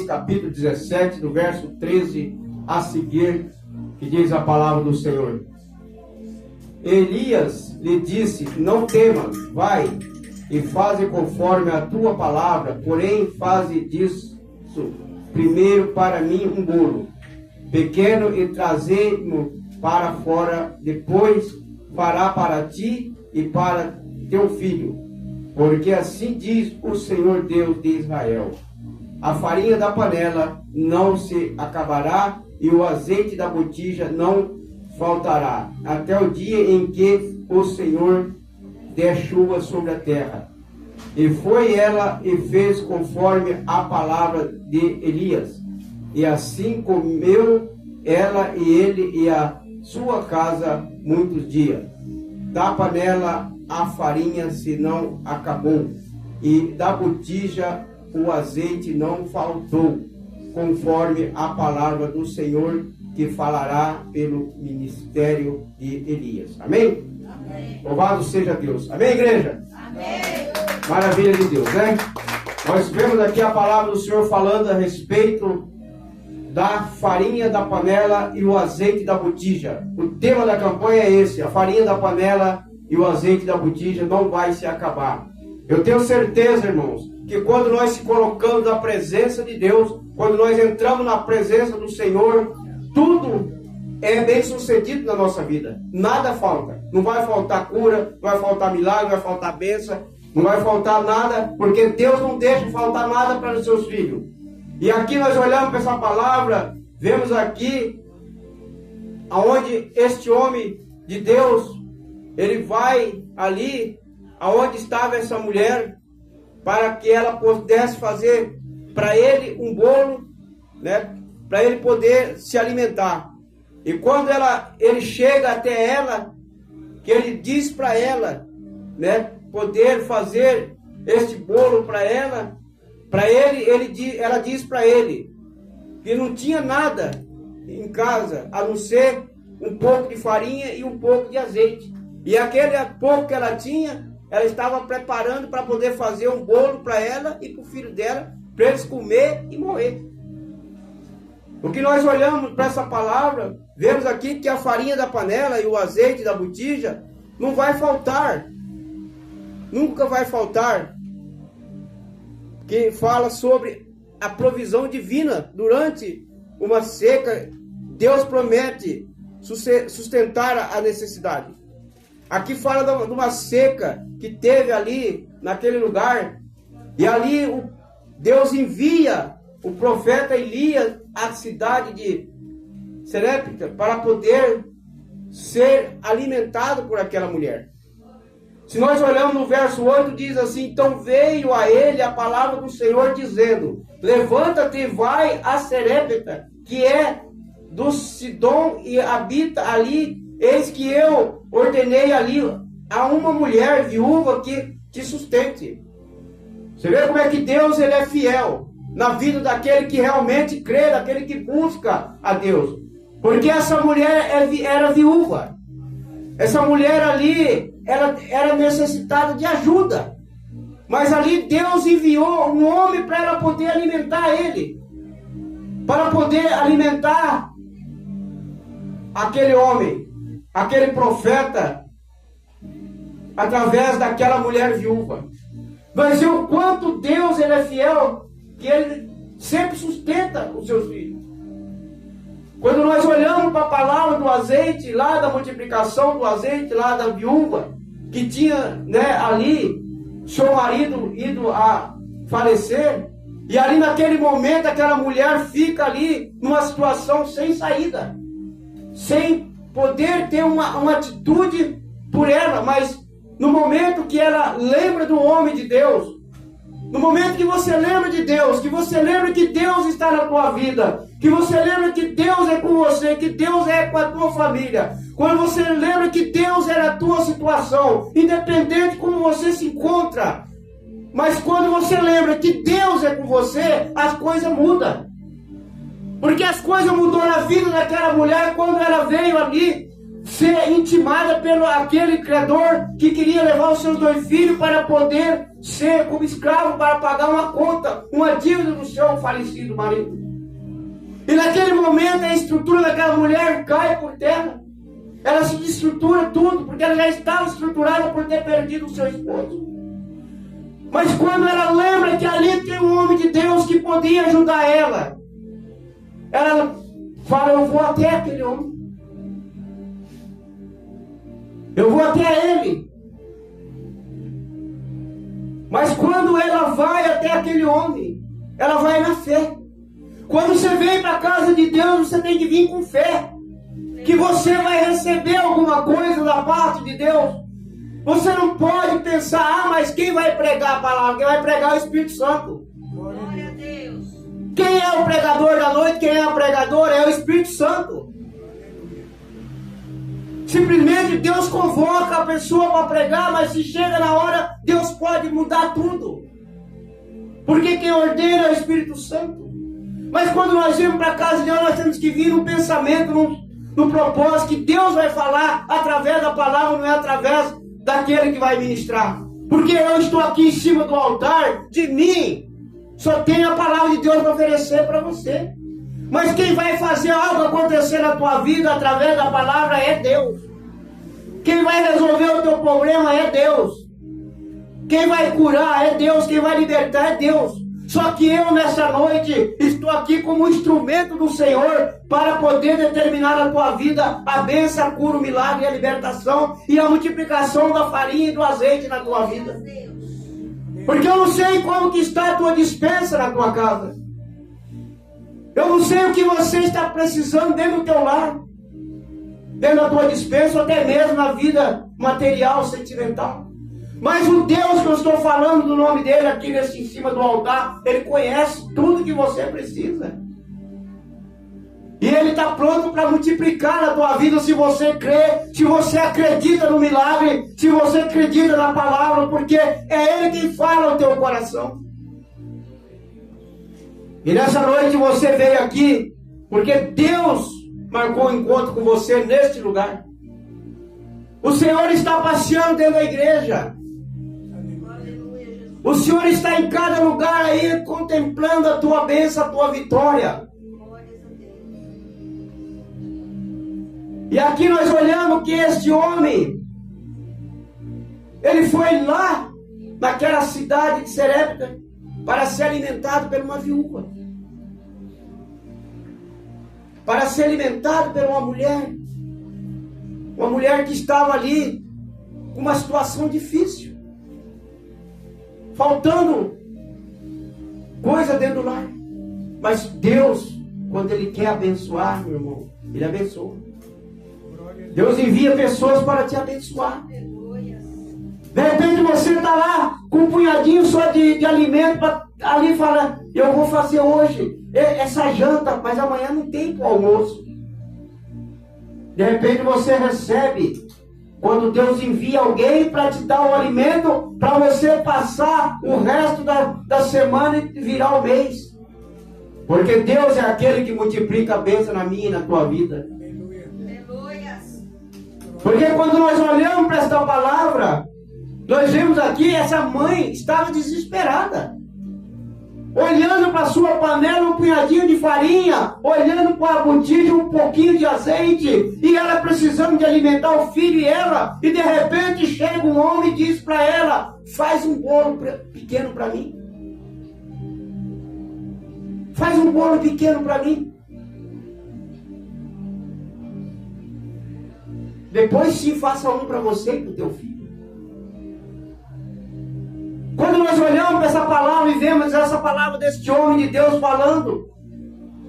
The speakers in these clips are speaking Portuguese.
Capítulo 17, do verso 13 a seguir, que diz a palavra do Senhor. Elias lhe disse: não temas, vai e faze conforme a tua palavra, porém faze disso primeiro para mim um bolo pequeno e trazei-mo para fora, depois fará para ti e para teu filho, porque assim diz o Senhor Deus de Israel: a farinha da panela não se acabará e o azeite da botija não faltará, até o dia em que o Senhor der chuva sobre a terra. E foi ela e fez conforme a palavra de Elias. E assim comeu ela e ele e a sua casa muitos dias. Da panela a farinha se não acabou, e da botija o azeite não faltou, conforme a palavra do Senhor que falará pelo ministério de Elias. Amém? Amém. Louvado seja Deus. Amém, igreja? Amém. Maravilha de Deus, né? Nós vemos aqui a palavra do Senhor falando a respeito da farinha da panela e o azeite da botija. O tema da campanha é esse: a farinha da panela e o azeite da botija não vai se acabar. Eu tenho certeza, irmãos, que quando nós se colocamos na presença de Deus, quando nós entramos na presença do Senhor, tudo é bem sucedido na nossa vida. Nada falta. Não vai faltar cura, não vai faltar milagre, não vai faltar bênção, não vai faltar nada, porque Deus não deixa faltar nada para os seus filhos. E aqui nós olhamos para essa palavra, vemos aqui aonde este homem de Deus, ele vai ali aonde estava essa mulher, para que ela pudesse fazer para ele um bolo, né, para ele poder se alimentar. E quando ele chega até ela, que ele diz para ela, né, poder fazer este bolo para ela, ela diz para ele que não tinha nada em casa, a não ser um pouco de farinha e um pouco de azeite. E aquele pouco que ela tinha, ela estava preparando para poder fazer um bolo para ela e para o filho dela, para eles comer e morrer. O que nós olhamos para essa palavra, vemos aqui que a farinha da panela e o azeite da botija não vai faltar. Nunca vai faltar. Que fala sobre a provisão divina durante uma seca. Deus promete sustentar a necessidade. Aqui fala de uma seca que teve ali, naquele lugar. E ali Deus envia o profeta Elias à cidade de Serepta para poder ser alimentado por aquela mulher. Se nós olhamos no verso 8, diz assim: então veio a ele a palavra do Senhor dizendo: levanta-te e vai a Serepta, que é do Sidom e habita ali. Eis que eu ordenei ali a uma mulher viúva que te sustente. Você vê como é que Deus ele é fiel na vida daquele que realmente crê, daquele que busca a Deus. Porque essa mulher era viúva. Essa mulher ali, ela era necessitada de ajuda. Mas ali Deus enviou um homem para ela poder alimentar ele. Para poder alimentar aquele homem, aquele profeta, através daquela mulher viúva. Mas o quanto Deus ele é fiel, que ele sempre sustenta os seus filhos. Quando nós olhamos para a palavra do azeite, lá da multiplicação do azeite, lá da viúva, que tinha, né, ali, seu marido ido a falecer, e ali naquele momento aquela mulher fica ali numa situação sem saída, sem poder ter uma atitude por ela. Mas no momento que ela lembra do homem de Deus, no momento que você lembra de Deus, que você lembra que Deus está na tua vida, que você lembra que Deus é com você, que Deus é com a tua família, quando você lembra que Deus é na tua situação, independente de como você se encontra, mas quando você lembra que Deus é com você, as coisas mudam. Porque as coisas mudou na vida daquela mulher quando ela veio ali ser intimada pelo aquele credor que queria levar os seus 2 filhos para poder ser como escravo para pagar uma conta, uma dívida do seu falecido marido. E naquele momento a estrutura daquela mulher cai por terra. Ela se desestrutura tudo, porque ela já estava estruturada por ter perdido o seu esposo. Mas quando ela lembra que ali tem um homem de Deus que podia ajudar ela, ela fala: eu vou até aquele homem. Eu vou até ele. Mas quando ela vai até aquele homem, ela vai na fé. Quando você vem para a casa de Deus, você tem que vir com fé. Que você vai receber alguma coisa da parte de Deus. Você não pode pensar: mas quem vai pregar a palavra? Quem vai pregar é o Espírito Santo. Glória a Deus. Quem é o pregador da noite? Quem é o pregador? É o Espírito Santo. Simplesmente Deus convoca a pessoa para pregar, mas se chega na hora, Deus pode mudar tudo. Porque quem ordena é o Espírito Santo. Mas quando nós vamos para a casa de Deus, nós temos que vir no pensamento, no propósito que Deus vai falar através da palavra, não é através daquele que vai ministrar. Porque eu estou aqui em cima do altar, de mim só tenho a palavra de Deus para oferecer para você. Mas quem vai fazer algo acontecer na tua vida através da palavra é Deus. Quem vai resolver o teu problema é Deus. Quem vai curar é Deus. Quem vai libertar é Deus. Só que eu nessa noite estou aqui como instrumento do Senhor para poder determinar na tua vida a bênção, a cura, o milagre, a libertação e a multiplicação da farinha e do azeite na tua vida. Porque eu não sei como que está a tua despensa na tua casa. Eu não sei o que você está precisando dentro do teu lar, dentro da tua despensa, ou até mesmo na vida material, sentimental. Mas o Deus que eu estou falando do nome dele aqui em cima do altar, ele conhece tudo que você precisa. E ele está pronto para multiplicar na tua vida se você crê, se você acredita no milagre, se você acredita na palavra, porque é ele quem fala no teu coração. E nessa noite você veio aqui porque Deus marcou um encontro com você neste lugar. O Senhor está passeando dentro da igreja. O Senhor está em cada lugar aí contemplando a tua bênção, a tua vitória. E aqui nós olhamos que este homem, ele foi lá naquela cidade de Serepta para ser alimentado por uma viúva, para ser alimentado por uma mulher que estava ali com uma situação difícil, faltando coisa dentro do lar. Mas Deus, quando Ele quer abençoar, meu irmão, Ele abençoa. Deus envia pessoas para te abençoar. De repente você está lá com um punhadinho só de alimento para ali falar: eu vou fazer hoje essa janta, mas amanhã não tem para o almoço. De repente você recebe, quando Deus envia alguém para te dar o alimento, para você passar o resto da semana e virar o mês. Porque Deus é aquele que multiplica a bênção na minha e na tua vida. Porque quando nós olhamos para esta palavra, nós vemos aqui, essa mãe estava desesperada, olhando para a sua panela um punhadinho de farinha, olhando para a botija um pouquinho de azeite, e ela precisando de alimentar o filho e ela, e de repente chega um homem e diz para ela: faz um bolo pequeno para mim. Faz um bolo pequeno para mim. Depois sim, faça um para você e para o teu filho. Quando nós olhamos para essa palavra e vemos essa palavra deste homem de Deus falando,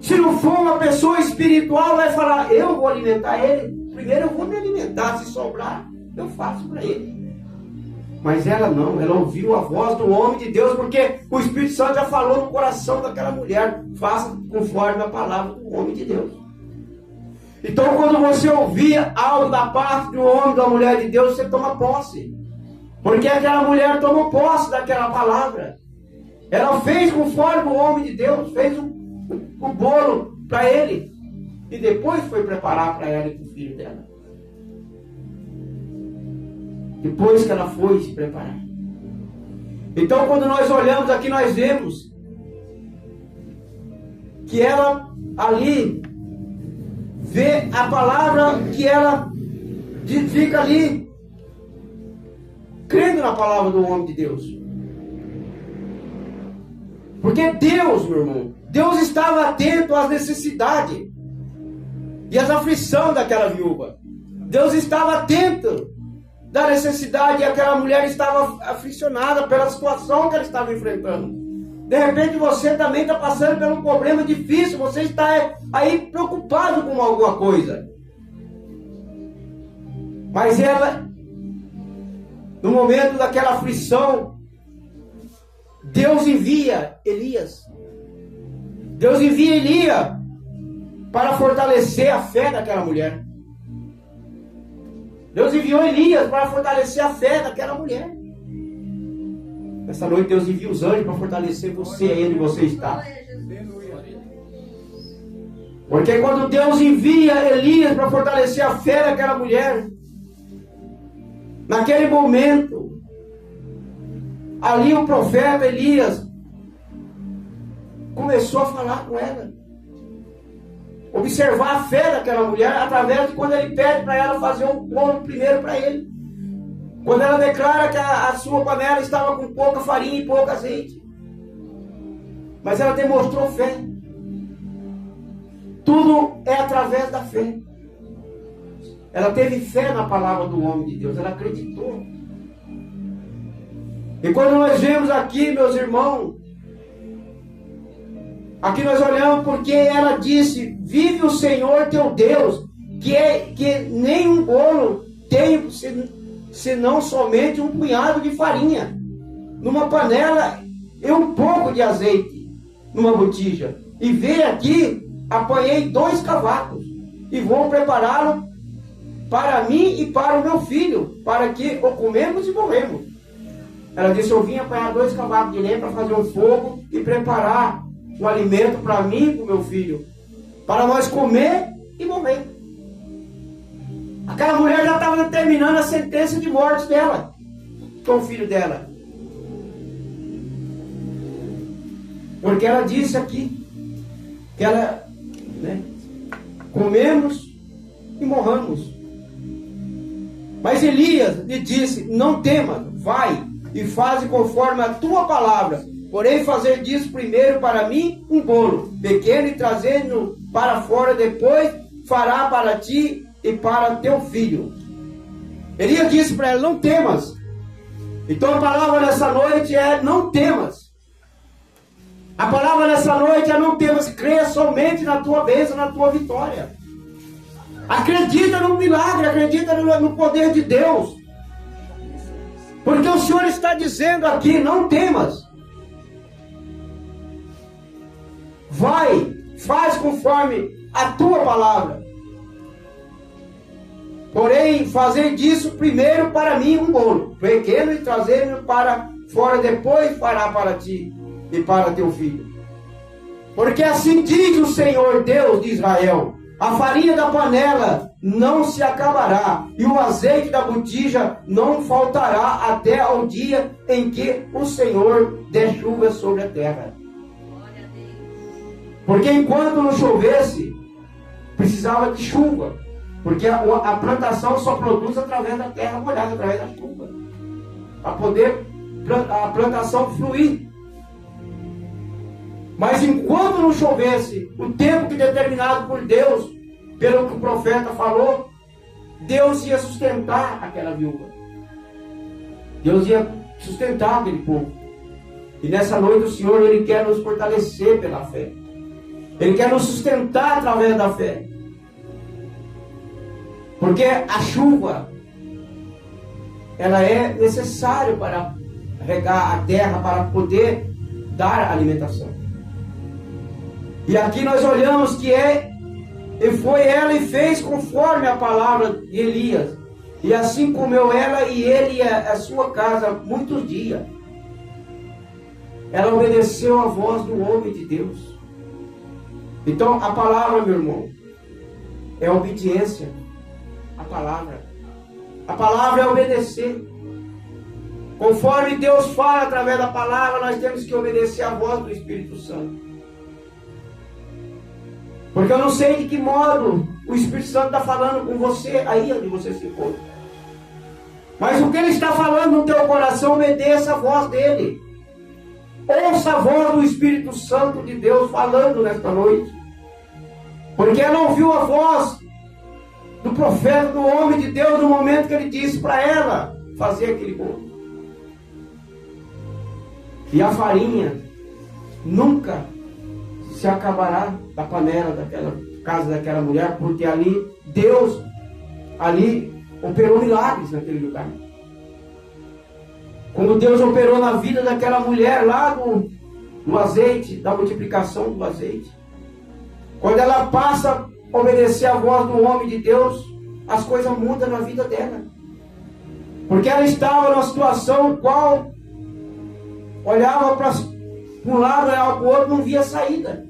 se não for uma pessoa espiritual, vai falar: eu vou alimentar ele. Primeiro eu vou me alimentar, se sobrar, eu faço para ele. Mas ela não, ela ouviu a voz do homem de Deus, porque o Espírito Santo já falou no coração daquela mulher: faça conforme a palavra do homem de Deus. Então, quando você ouvir algo da parte do homem, da mulher de Deus, você toma posse. Porque aquela mulher tomou posse daquela palavra. Ela fez conforme o homem de Deus, fez o bolo para ele. E depois foi preparar para ela e para o filho dela. Depois que ela foi se preparar. Então, quando nós olhamos aqui, nós vemos que ela ali vê a palavra que ela fica ali crendo na palavra do homem de Deus. Porque Deus, meu irmão, Deus estava atento às necessidades e às aflições daquela viúva. Deus estava atento da necessidade, e aquela mulher estava aflicionada pela situação que ela estava enfrentando. De repente você também está passando por um problema difícil, você está aí preocupado com alguma coisa. Mas ela, no momento daquela aflição, Deus envia Elias. Deus envia Elias para fortalecer a fé daquela mulher. Deus enviou Elias para fortalecer a fé daquela mulher. Essa noite Deus envia os anjos para fortalecer você aí onde você está. Porque quando Deus envia Elias para fortalecer a fé daquela mulher, naquele momento, ali o profeta Elias começou a falar com ela. Observar a fé daquela mulher através de quando ele pede para ela fazer um bolo primeiro para ele. Quando ela declara que a sua panela estava com pouca farinha e pouco azeite. Mas ela demonstrou fé. Tudo é através da fé. Ela teve fé na palavra do homem de Deus. Ela acreditou. E quando nós vemos aqui, meus irmãos, aqui nós olhamos porque ela disse: vive o Senhor teu Deus, que nenhum bolo tem senão somente um punhado de farinha numa panela e um pouco de azeite numa botija. E veio aqui, apanhei 2 cavacos e vou prepará-lo para mim e para o meu filho, para que o comemos e morremos. Ela disse: eu vim apanhar 2 cavacos de lenha para fazer um fogo e preparar um alimento para mim e para o meu filho, para nós comer e morrer. Aquela mulher já estava determinando a sentença de morte dela, com o filho dela. Porque ela disse aqui, que ela, comemos e morramos. Mas Elias lhe disse: não temas, vai e faze conforme a tua palavra. Porém, fazer disso primeiro para mim um bolo pequeno e trazendo para fora, depois fará para ti e para teu filho. Elias disse para ela: não temas. Então a palavra nessa noite é: não temas. A palavra nessa noite é: não temas. Creia somente na tua bênção, na tua vitória. Acredita no milagre, acredita no poder de Deus. Porque o Senhor está dizendo aqui: não temas. Vai, faz conforme a tua palavra. Porém, fazer disso primeiro para mim um bolo pequeno e trazer-me para fora, depois fará para ti e para teu filho. Porque assim diz o Senhor Deus de Israel: a farinha da panela não se acabará, e o azeite da botija não faltará até ao dia em que o Senhor der chuva sobre a terra. Porque enquanto não chovesse, precisava de chuva. Porque a plantação só produz através da terra molhada, através da chuva. Para poder a plantação fluir. Mas enquanto não chovesse, o tempo que determinado por Deus, pelo que o profeta falou, Deus ia sustentar aquela viúva. Deus ia sustentar aquele povo. E nessa noite o Senhor, Ele quer nos fortalecer pela fé. Ele quer nos sustentar através da fé. Porque a chuva, ela é necessária para regar a terra, para poder dar alimentação. E aqui nós olhamos que e foi ela e fez conforme a palavra de Elias. E assim comeu ela e ele e a sua casa muitos dias. Ela obedeceu a voz do homem de Deus. Então a palavra, meu irmão, é obediência. A palavra é obedecer. Conforme Deus fala através da palavra, nós temos que obedecer à voz do Espírito Santo. Porque eu não sei de que modo o Espírito Santo está falando com você aí onde você se encontra. Mas o que Ele está falando no teu coração, obedeça a voz dEle. Ouça a voz do Espírito Santo de Deus falando nesta noite. Porque ela ouviu a voz do profeta, do homem de Deus, no momento que ele disse para ela fazer aquele bolo. E a farinha nunca se acabará da panela daquela casa daquela mulher, porque ali Deus operou milagres naquele lugar. Quando Deus operou na vida daquela mulher lá no azeite, da multiplicação do azeite. Quando ela passa a obedecer a voz do homem de Deus, as coisas mudam na vida dela. Porque ela estava numa situação qual olhava para um lado, olhava para o outro, não via saída.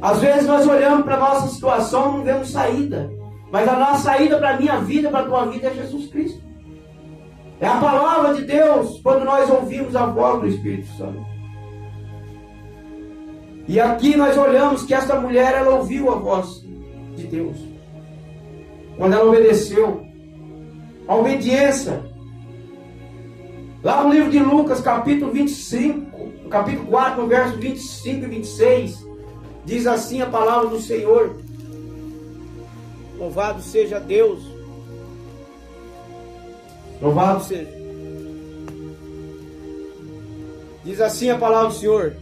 Às vezes nós olhamos para a nossa situação e não vemos saída. Mas a nossa saída para a minha vida, para a tua vida, é Jesus Cristo. É a palavra de Deus, quando nós ouvimos a voz do Espírito Santo. E aqui nós olhamos que esta mulher, ela ouviu a voz de Deus. Quando ela obedeceu. A obediência. Lá no livro de Lucas, capítulo 25, capítulo 4, no verso 25 e 26, diz assim a palavra do Senhor. Louvado seja Deus. Louvado seja. Diz assim a palavra do Senhor.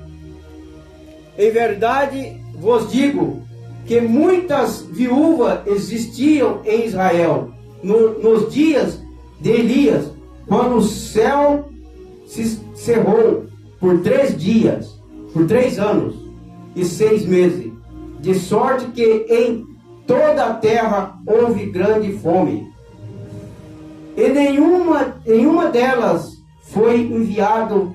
Em verdade vos digo que muitas viúvas existiam em Israel nos dias de Elias, quando o céu se cerrou por 3 dias, por 3 anos e 6 meses, de sorte que em toda a terra houve grande fome. E nenhuma delas foi enviado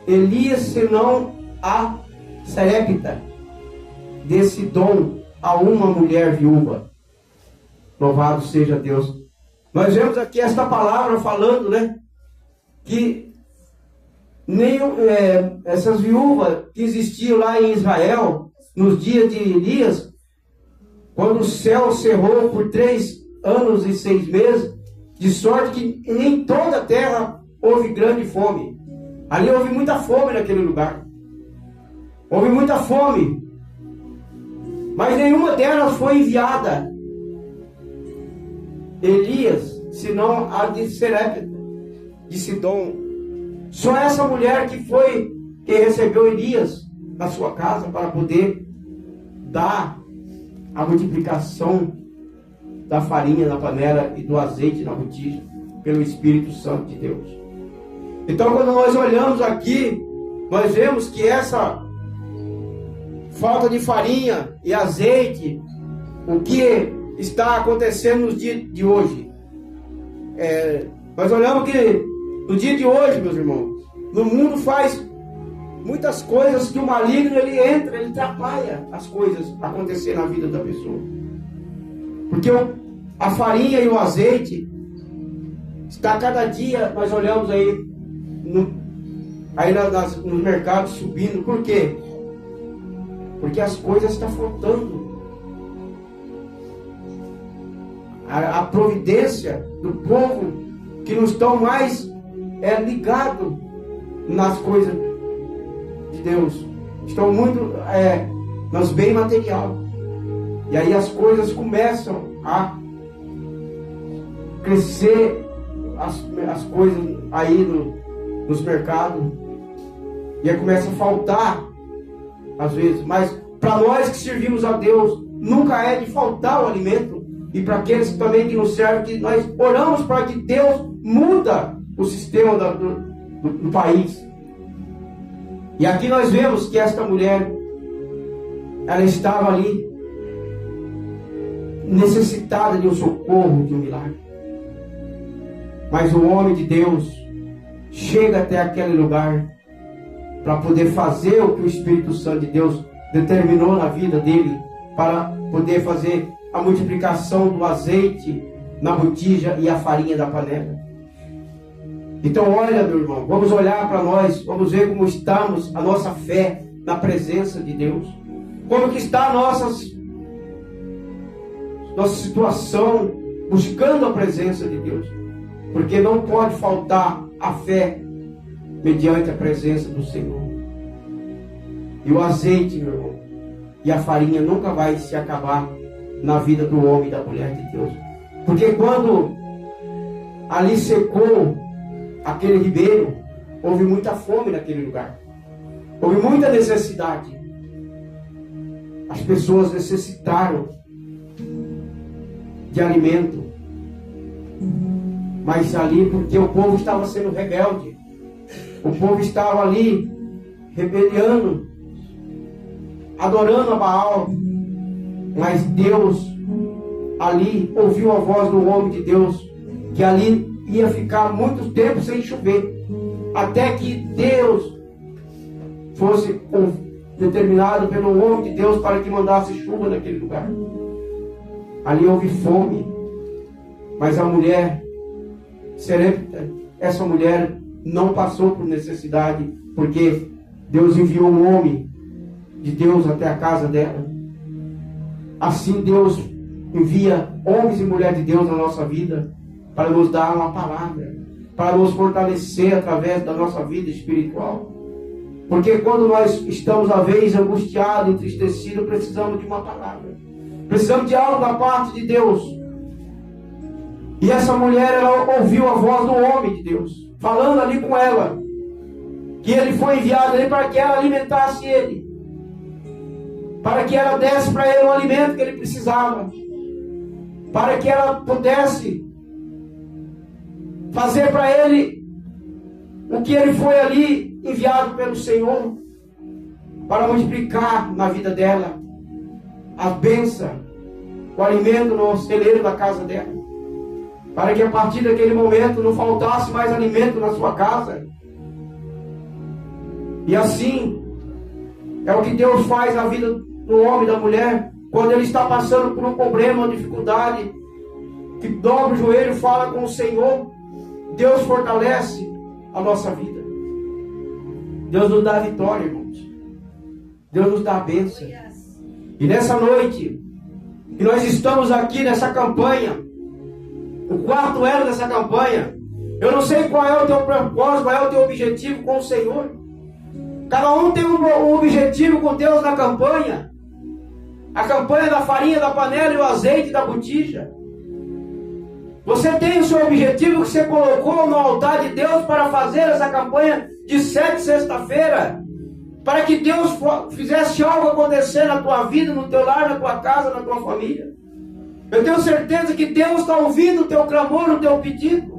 Elias, senão a Sarepta de Sidom, a uma mulher viúva. Louvado seja Deus. Nós vemos aqui esta palavra falando, né? Que essas viúvas que existiam lá em Israel, nos dias de Elias, quando o céu cerrou por 3 anos e 6 meses, de sorte que em toda a terra houve grande fome. Ali houve muita fome naquele lugar. Houve muita fome. Mas nenhuma delas foi enviada Elias, senão a de Sarepta, de Sidom. Só essa mulher que recebeu Elias na sua casa para poder dar a multiplicação da farinha na panela e do azeite na botija, pelo Espírito Santo de Deus. Então, quando nós olhamos aqui, nós vemos que essa falta de farinha e azeite, o que está acontecendo nos dias de hoje. Nós olhamos que no dia de hoje, meus irmãos, no mundo faz muitas coisas que o maligno ele entra, ele atrapalha as coisas acontecer na vida da pessoa. Porque a farinha e o azeite está cada dia, nós olhamos aí nos mercados subindo. Por quê? Porque as coisas estão faltando. A providência do povo que não estão mais ligados nas coisas de Deus. Estão muito nos bens materiais. E aí as coisas começam a crescer, as coisas aí nos mercados. E aí começa a faltar, às vezes. Mas para nós que servimos a Deus, nunca é de faltar o alimento. E para aqueles também que nos servem, que nós oramos para que Deus muda o sistema do país. E aqui nós vemos que esta mulher, ela estava ali necessitada de um socorro, de um milagre. Mas o homem de Deus chega até aquele lugar para poder fazer o que o Espírito Santo de Deus determinou na vida dele, para poder fazer a multiplicação do azeite na botija e a farinha da panela. Então olha, meu irmão, vamos olhar para nós, vamos ver como estamos, a nossa fé na presença de Deus. Como que está a nossa situação buscando a presença de Deus. Porque não pode faltar a fé mediante a presença do Senhor. E o azeite, meu irmão, e a farinha nunca vai se acabar na vida do homem e da mulher de Deus. Porque quando ali secou aquele ribeiro, houve muita fome naquele lugar. Houve muita necessidade. As pessoas necessitaram de alimento. Mas ali, porque o povo estava sendo rebelde. O povo estava ali, rebeliando, adorando a Baal. Mas Deus, ali, ouviu a voz do homem de Deus, que ali ia ficar muito tempo sem chover. Até que Deus fosse determinado pelo homem de Deus para que mandasse chuva naquele lugar. Ali houve fome. Mas a mulher serepta, essa mulher não passou por necessidade, porque Deus enviou um homem de Deus até a casa dela. Assim Deus envia homens e mulheres de Deus na nossa vida para nos dar uma palavra, para nos fortalecer através da nossa vida espiritual. Porque quando nós estamos às vezes angustiados, entristecidos, precisamos de uma palavra. Precisamos de algo da parte de Deus. E essa mulher, ela ouviu a voz do homem de Deus, falando ali com ela, que ele foi enviado ali para que ela alimentasse ele, para que ela desse para ele o alimento que ele precisava, para que ela pudesse fazer para ele o que ele foi ali enviado pelo Senhor, para multiplicar na vida dela a bênção, o alimento no celeiro da casa dela, para que a partir daquele momento não faltasse mais alimento na sua casa. E assim é o que Deus faz na vida do homem e da mulher, quando ele está passando por um problema, uma dificuldade, que dobra o joelho e fala com o Senhor. Deus fortalece a nossa vida. Deus nos dá a vitória, irmãos. Deus nos dá a bênção. E nessa noite, que nós estamos aqui nessa campanha, o quarto ano dessa campanha, eu não sei qual é o teu propósito, qual é o teu objetivo com o Senhor. Cada um tem um objetivo com Deus na campanha. A campanha da farinha, da panela e o azeite da botija. Você tem o seu objetivo que você colocou no altar de Deus para fazer essa campanha de 7 sexta-feira, para que Deus fizesse algo acontecer na tua vida, no teu lar, na tua casa, na tua família. Eu tenho certeza que Deus está ouvindo o teu clamor, o teu pedido.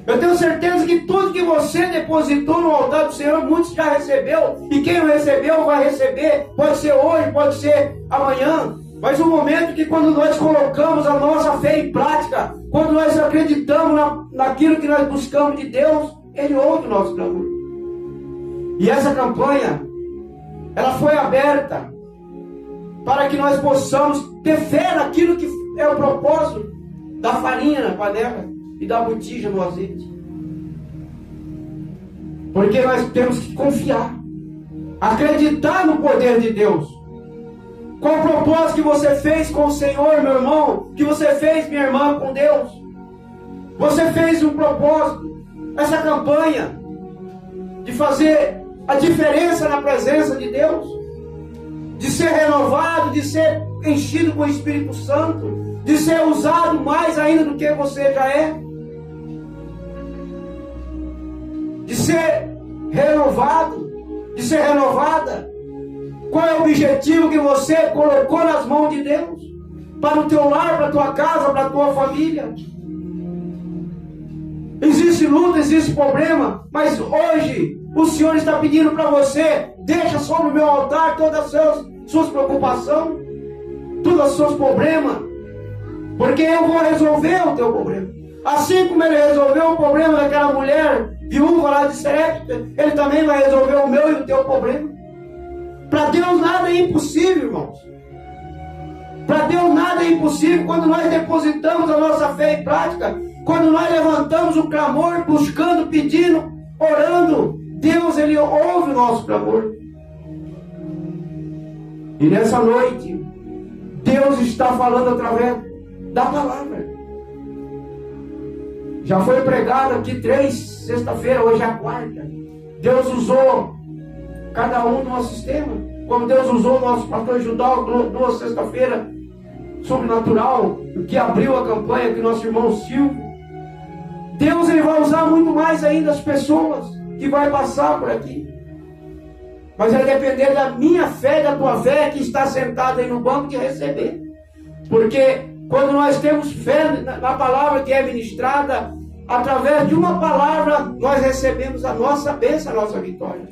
Eu tenho certeza que tudo que você depositou no altar do Senhor, muitos já recebeu. E quem não recebeu vai receber. Pode ser hoje, pode ser amanhã. Mas o momento que quando nós colocamos a nossa fé em prática, quando nós acreditamos naquilo que nós buscamos de Deus, Ele ouve o nosso clamor. E essa campanha, ela foi aberta para que nós possamos ter fé naquilo que é o propósito da farinha na panela e da botija no azeite. Porque nós temos que confiar, acreditar no poder de Deus. Qual o propósito que você fez com o Senhor, meu irmão? Que você fez, minha irmã, com Deus? Você fez um propósito, essa campanha, de fazer a diferença na presença de Deus, de ser renovado, de ser enchido com o Espírito Santo, de ser usado mais ainda do que você já é, de ser renovado, de ser renovada. Qual é o objetivo que você colocou nas mãos de Deus? Para o teu lar, para a tua casa, para a tua família. Existe luta, existe problema, mas hoje o Senhor está pedindo para você: deixa sobre o meu altar todas as suas preocupações, todos os seus problemas, porque eu vou resolver o teu problema. Assim como Ele resolveu o problema daquela mulher viúva lá de Serepta, Ele também vai resolver o meu e o teu problema. Para Deus nada é impossível, irmãos. Para Deus nada é impossível quando nós depositamos a nossa fé em prática. quando nós levantamos o clamor, buscando, pedindo, orando, Deus, Ele ouve o nosso clamor. E nessa noite, Deus está falando através da palavra. Já foi pregado aqui 3 sexta-feira, hoje é a 4ª. Deus usou cada um do nosso sistema. Como Deus usou o nosso pastor Judal 2 sexta-feira, sobrenatural, que abriu a campanha que nosso irmão Silvio. Deus, Ele vai usar muito mais ainda as pessoas que vai passar por aqui. Mas vai depender da minha fé, da tua fé, que está sentada aí no banco de receber. Porque quando nós temos fé na palavra que é ministrada, através de uma palavra, nós recebemos a nossa bênção, a nossa vitória.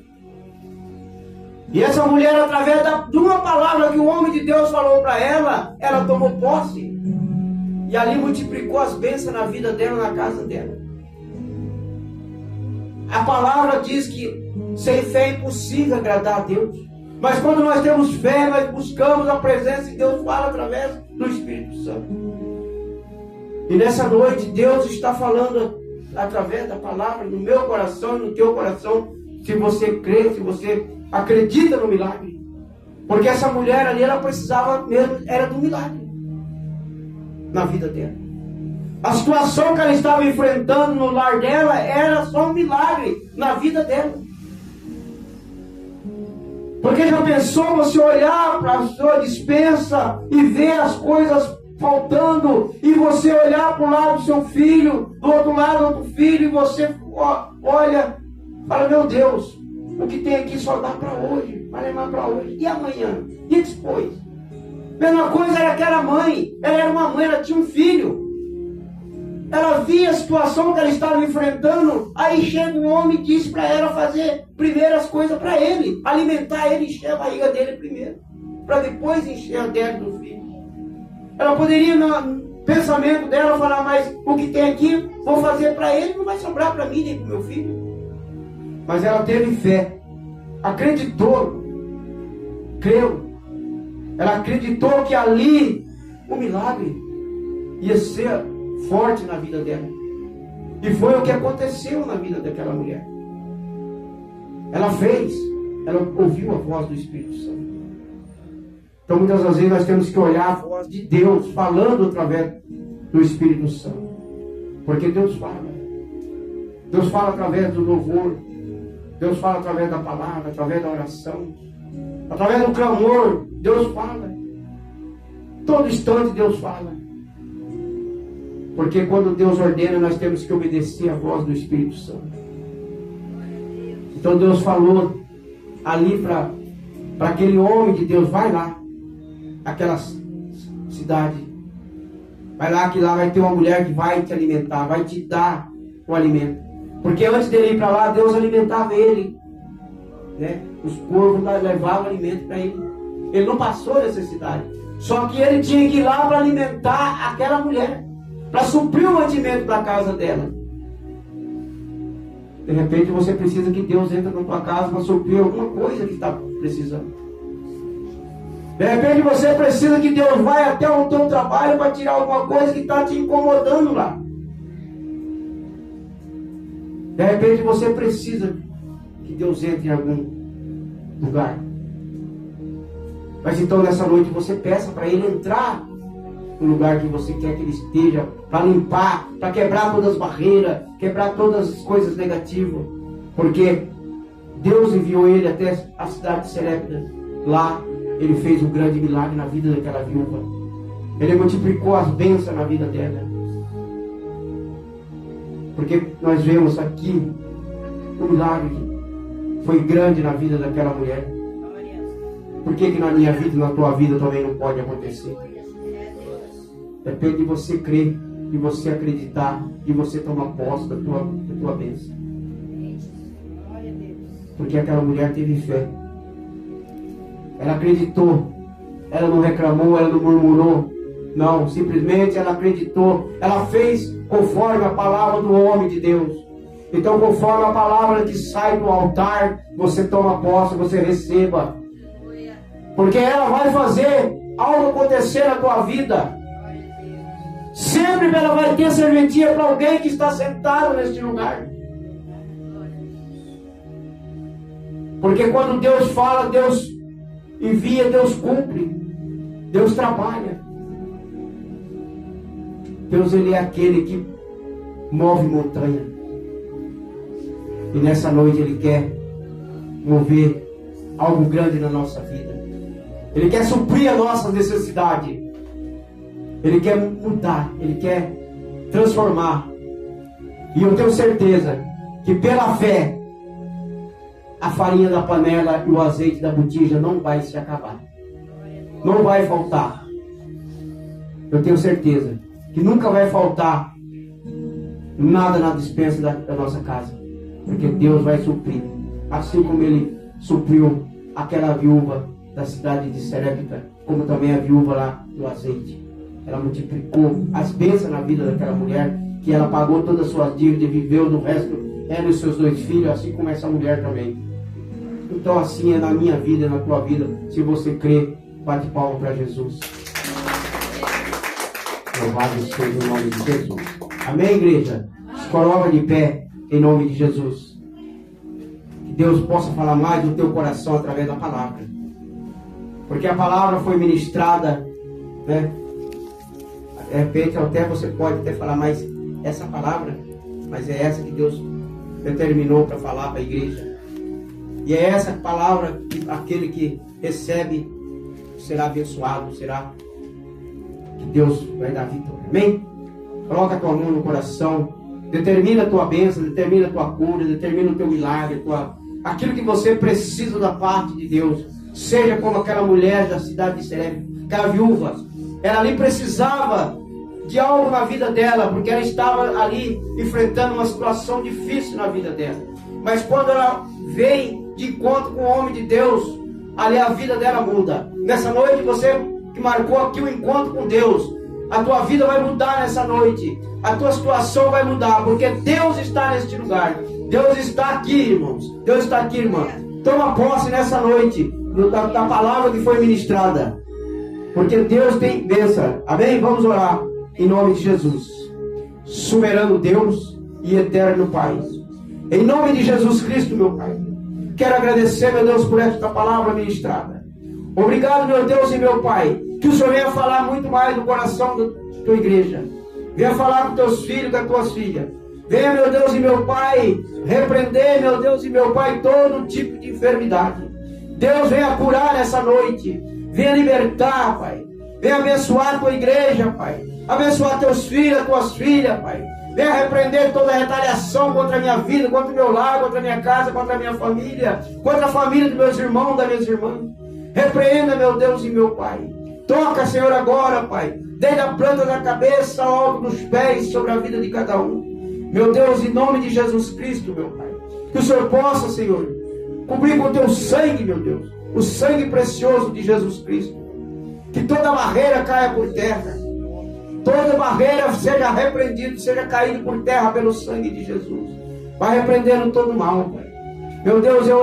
E essa mulher, através de uma palavra que o homem de Deus falou para ela, ela tomou posse. E ali multiplicou as bênçãos na vida dela, na casa dela. A palavra diz que sem fé é impossível agradar a Deus. Mas quando nós temos fé, nós buscamos a presença de Deus, fala através do Espírito Santo. E nessa noite, Deus está falando através da palavra no meu coração e no teu coração, se você crê, se você acredita no milagre. Porque essa mulher ali, ela precisava mesmo, era do milagre na vida dela. A situação que ela estava enfrentando no lar dela era só um milagre na vida dela. Porque já pensou você olhar para a sua despensa e ver as coisas faltando, e você olhar para o lado do seu filho, do outro lado do outro filho, e você olha, fala, meu Deus, o que tem aqui só dá para hoje, vai levar para hoje, e amanhã, e depois? Mesma coisa era aquela mãe, ela era uma mãe, ela tinha um filho, ela via a situação que ela estava enfrentando, aí chega um homem e diz para ela fazer primeiro as coisas para ele, alimentar ele, encher a barriga dele primeiro, para depois encher a dela do filho. Ela poderia, no pensamento dela, falar, mas o que tem aqui, vou fazer para ele, não vai sobrar para mim nem para o meu filho. Mas ela teve fé, acreditou, creu. Ela acreditou que ali o milagre ia ser forte na vida dela. E foi o que aconteceu na vida daquela mulher. Ela fez, ela ouviu a voz do Espírito Santo. Então muitas das vezes nós temos que olhar a voz de Deus falando através do Espírito Santo. Porque Deus fala. Deus fala através do louvor. Deus fala através da palavra, através da oração. Através do clamor, Deus fala. Todo instante Deus fala. Porque quando Deus ordena, nós temos que obedecer a voz do Espírito Santo. Então Deus falou ali para aquele homem de Deus, vai lá, aquela cidade, vai lá, que lá vai ter uma mulher que vai te alimentar, vai te dar o alimento. Porque antes dele ir para lá, Deus alimentava ele, né? Os corvos levavam alimento para ele. Ele não passou necessidade. Só que ele tinha que ir lá para alimentar aquela mulher, para suprir o mantimento da casa dela. De repente você precisa que Deus entre na tua casa para suprir alguma coisa que está precisando. De repente você precisa que Deus vá até o teu trabalho para tirar alguma coisa que está te incomodando lá. De repente você precisa que Deus entre em algum lugar. Mas então nessa noite você peça para Ele entrar no lugar que você quer que Ele esteja, para limpar, para quebrar todas as barreiras, quebrar todas as coisas negativas. Porque Deus enviou ele até a cidade de Serepta. Lá ele fez um grande milagre na vida daquela viúva. Ele multiplicou as bênçãos na vida dela. Porque nós vemos aqui o milagre que foi grande na vida daquela mulher. Por que na minha vida e na tua vida também não pode acontecer? Depende de você crer, de você acreditar, de você tomar posse da tua bênção. Porque aquela mulher teve fé. Ela acreditou. Ela não reclamou, ela não murmurou. Não, simplesmente ela acreditou. Ela fez conforme a palavra do homem de Deus. Então, conforme a palavra que sai do altar, você toma posse, você receba. Porque ela vai fazer algo acontecer na tua vida. Sempre ela vai ter serventia para alguém que está sentado neste lugar. Porque quando Deus fala, Deus envia, Deus cumpre, Deus trabalha. Deus, Ele é aquele que move montanha. E nessa noite Ele quer mover algo grande na nossa vida. Ele quer suprir a nossa necessidade. Ele quer mudar, Ele quer transformar. E eu tenho certeza que pela fé, a farinha da panela e o azeite da botija não vai se acabar. Não vai faltar. Eu tenho certeza que nunca vai faltar nada na despensa da nossa casa. Porque Deus vai suprir. Assim como Ele supriu aquela viúva da cidade de Serepta, como também a viúva lá do azeite. Ela multiplicou as bênçãos na vida daquela mulher, que ela pagou todas as suas dívidas e viveu do resto, ela e os seus 2 filhos, assim como essa mulher também. Então assim é na minha vida, na tua vida. Se você crê, bate palma para Jesus. Louvado seja o nome de Jesus. Amém, igreja? Se coloca de pé em nome de Jesus. Que Deus possa falar mais do teu coração através da palavra. Porque a palavra foi ministrada, né? De repente até você pode até falar mais essa palavra, mas é essa que Deus determinou para falar para a igreja. E é essa palavra que aquele que recebe será abençoado, será que Deus vai dar vitória. Amém? Coloca a tua mão no coração, determina a tua bênção, determina a tua cura, determina o teu milagre, aquilo que você precisa da parte de Deus. Seja como aquela mulher da cidade de Serepta, aquela viúva, ela ali precisava de algo na vida dela, porque ela estava ali enfrentando uma situação difícil na vida dela. Mas quando ela vem de encontro com o homem de Deus, ali a vida dela muda. Nessa noite, você que marcou aqui o encontro com Deus, a tua vida vai mudar nessa noite. A tua situação vai mudar, porque Deus está neste lugar. Deus está aqui, irmãos. Deus está aqui, irmã. Toma posse nessa noite da palavra que foi ministrada, porque Deus tem bênção. Amém? Vamos orar em nome de Jesus. Soberano Deus e eterno Pai, em nome de Jesus Cristo, meu Pai, quero agradecer, meu Deus, por esta palavra ministrada. Obrigado, meu Deus e meu Pai, que o Senhor venha falar muito mais do coração da tua igreja. Venha falar com teus filhos, com as tuas filhas. Venha, meu Deus e meu Pai, repreender, meu Deus e meu Pai, todo tipo de enfermidade. Deus, venha curar nessa noite. Venha libertar, Pai. Venha abençoar a tua igreja, Pai. Abençoar teus filhos, tuas filhas, Pai. Venha repreender toda a retaliação contra a minha vida, contra o meu lar, contra a minha casa, contra a minha família, contra a família dos meus irmãos, das minhas irmãs. Repreenda, meu Deus e meu Pai. Toca, Senhor, agora, Pai, desde a planta da cabeça ao alto dos pés, sobre a vida de cada um. Meu Deus, em nome de Jesus Cristo, meu Pai, que o Senhor possa, Senhor, cobrir com o teu sangue, meu Deus, o sangue precioso de Jesus Cristo. Que toda barreira caia por terra. Toda barreira seja repreendida, seja caída por terra pelo sangue de Jesus. Vai repreendendo todo mal, Pai. Meu Deus, eu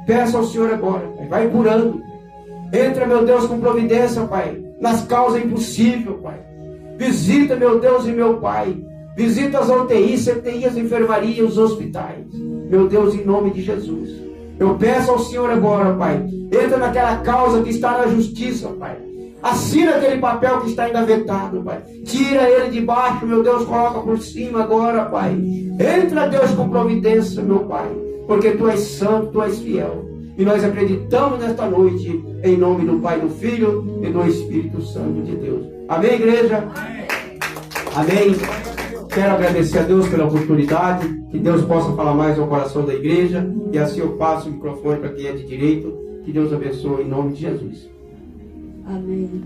peço ao Senhor agora, Pai, vai curando. Entra, meu Deus, com providência, Pai, nas causas impossíveis, Pai. Visita, meu Deus e meu Pai. Visita as UTIs, CTIs, as enfermarias, os hospitais. Meu Deus, em nome de Jesus. Eu peço ao Senhor agora, Pai. Entra naquela causa que está na justiça, Pai. Assina aquele papel que está engavetado, Pai. Tira ele de baixo, meu Deus, coloca por cima agora, Pai. Entra, Deus, com providência, meu Pai. Porque Tu és santo, Tu és fiel. E nós acreditamos nesta noite, em nome do Pai, do Filho e do Espírito Santo de Deus. Amém, igreja? Amém. Quero agradecer a Deus pela oportunidade, que Deus possa falar mais ao coração da igreja, e assim eu passo o microfone para quem é de direito. Que Deus abençoe em nome de Jesus. Amém.